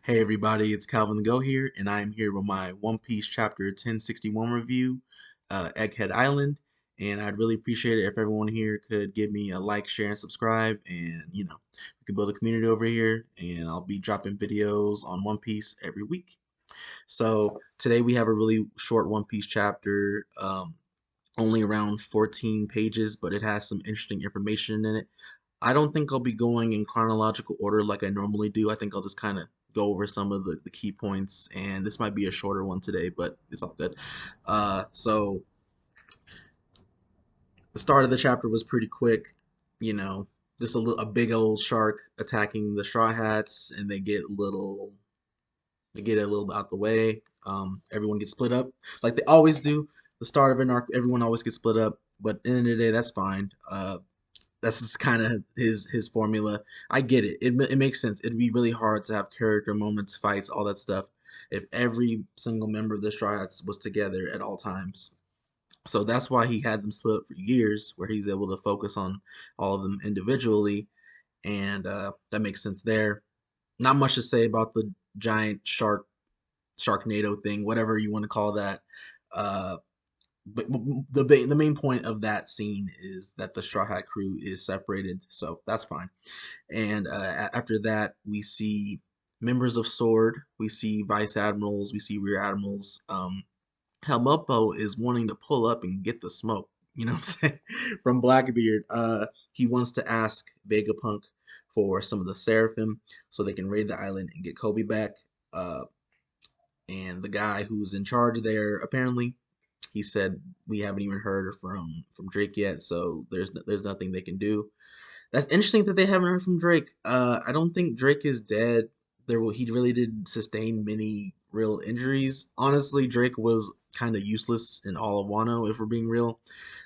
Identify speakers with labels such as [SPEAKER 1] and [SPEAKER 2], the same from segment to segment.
[SPEAKER 1] Hey everybody, it's Calvin the Go here, and I am here with my One Piece Chapter 1061 review, Egghead Island. And I'd really appreciate it if everyone here could give me a like, share, and subscribe. And we can build a community over here. And I'll be dropping videos on One Piece every week. So today we have a really short One Piece chapter, only around 14 pages, but it has some interesting information in it. I don't think I'll be going in chronological order like I normally do. I think I'll just kind of go over some of the key points, and this might be a shorter one today, but it's all good. So the start of the chapter was pretty quick, you know, just a big old shark attacking the Straw Hats, and they get a little bit out the way. Everyone gets split up like they always do. The start of an arc, everyone always gets split up, but at the end of the day, that's fine. That's just kind of his formula. I get it. It makes sense. It'd be really hard to have character moments, fights, all that stuff if every single member of the Straw Hats was together at all times. So that's why he had them split up for years, where he's able to focus on all of them individually, and that makes sense there. Not much to say about the giant Sharknado thing, whatever you want to call that. Uh, but the main point of that scene is that the Straw Hat crew is separated, so that's fine. And after that, we see members of Sword, we see vice admirals, we see rear admirals. Helmuppo is wanting to pull up and get the smoke. You know what I'm saying? From Blackbeard, he wants to ask Vegapunk for some of the Seraphim so they can raid the island and get Kobe back. Uh, and the guy who's in charge there, apparently, he said we haven't even heard from Drake yet, so there's nothing they can do. That's interesting that they haven't heard from Drake. I don't think Drake is dead. He really didn't sustain many real injuries. Honestly, Drake was kind of useless in all of Wano, if we're being real.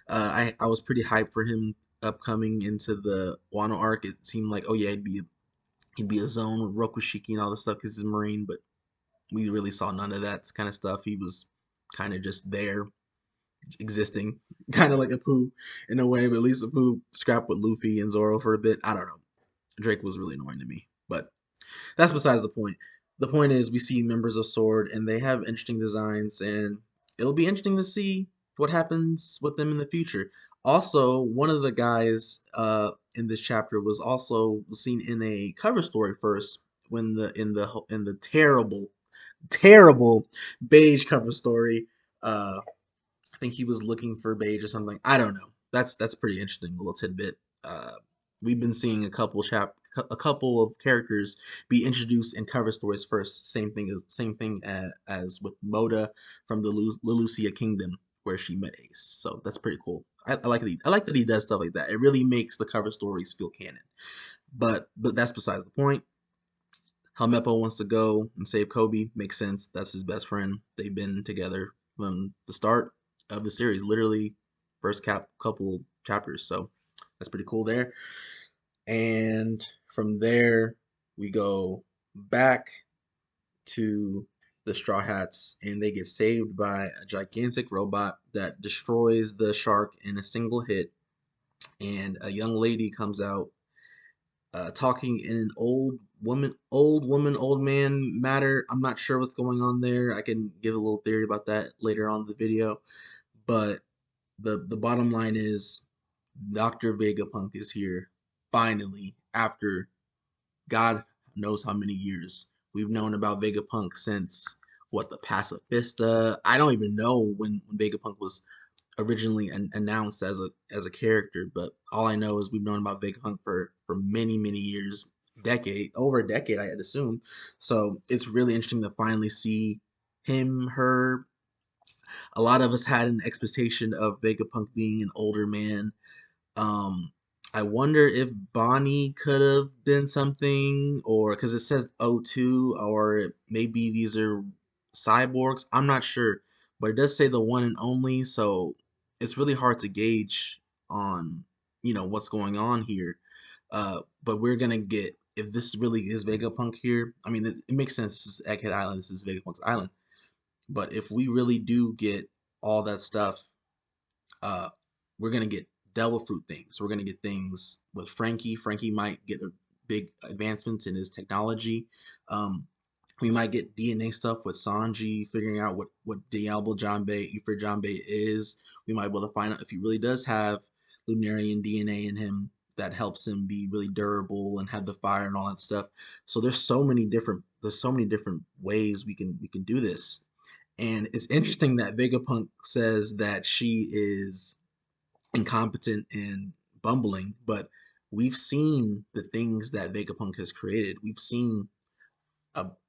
[SPEAKER 1] I was pretty hyped for him upcoming into the Wano arc. It seemed like, oh yeah, he'd be a zone with Rokushiki and all this stuff because he's a Marine, but we really saw none of that kind of stuff. He was kind of just there, existing, kind of like a Pooh in a way, but at least a Pooh scrapped with Luffy and Zoro for a bit. I don't know. Drake was really annoying to me, but that's besides the point. The point is, we see members of Sword, and they have interesting designs, and it'll be interesting to see what happens with them in the future. Also, one of the guys in this chapter was also seen in a cover story first when the terrible beige cover story. I think he was looking for beige or something. I don't know. That's pretty interesting little tidbit. Uh, we've been seeing a couple of characters be introduced in cover stories first. Same thing as with Moda from the Lelucia Kingdom, where she met Ace. So that's pretty cool. I like that he does stuff like that. It really makes the cover stories feel canon. But that's besides the point. Helmeppo wants to go and save Kobe. Makes sense. That's his best friend. They've been together from the start of the series, literally first couple chapters. So that's pretty cool there. And from there, we go back to the Straw Hats, and they get saved by a gigantic robot that destroys the shark in a single hit. And a young lady comes out talking in an old man matter. I'm not sure what's going on there. I can give a little theory about that later on in the video, but the bottom line is Dr. Vegapunk is here finally after God knows how many years. We've known about Vegapunk since what, the Pacifista. I don't even know when Vegapunk was originally announced as a character, but all I know is we've known about Vegapunk for many years, over a decade, I'd assume. So it's really interesting to finally see him, her. A lot of us had an expectation of Vegapunk being an older man. um, I wonder if Bonnie could have been something, or because it says O2, or maybe these are cyborgs. I'm not sure, but it does say the one and only, so it's really hard to gauge on, what's going on here. But we're gonna get, if this really is Vegapunk here. I mean, it makes sense. This is Egghead Island. This is Vegapunk's island. But if we really do get all that stuff, uh, we're gonna get devil fruit things. We're gonna get things with Frankie. Frankie might get a big advancements in his technology. Um, We might get DNA stuff with Sanji, figuring out what Diablo Jambe, Ifer Jambe is. We might be able to find out if he really does have Lunarian DNA in him that helps him be really durable and have the fire and all that stuff. So there's so many different ways we can do this. And it's interesting that Vegapunk says that she is incompetent and bumbling, but we've seen the things that Vegapunk has created. We've seen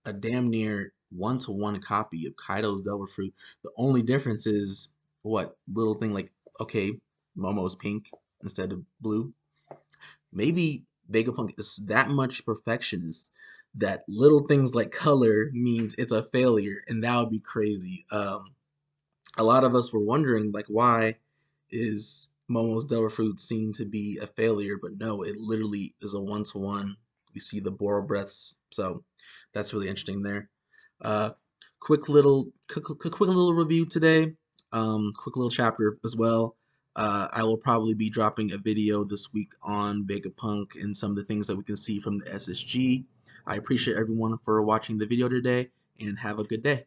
[SPEAKER 1] a damn near one-to-one copy of Kaido's Devil Fruit. The only difference is what little thing like, okay, Momo's pink instead of blue. Maybe Vegapunk is that much perfectionist that little things like color means it's a failure, and that would be crazy. A lot of us were wondering like why is Momo's Devil Fruit seen to be a failure, but no, it literally is a one-to-one. We see the Boro breaths, so that's really interesting there. Uh, quick little review today. Quick little chapter as well. I will probably be dropping a video this week on Vegapunk and some of the things that we can see from the SSG. I appreciate everyone for watching the video today, and have a good day.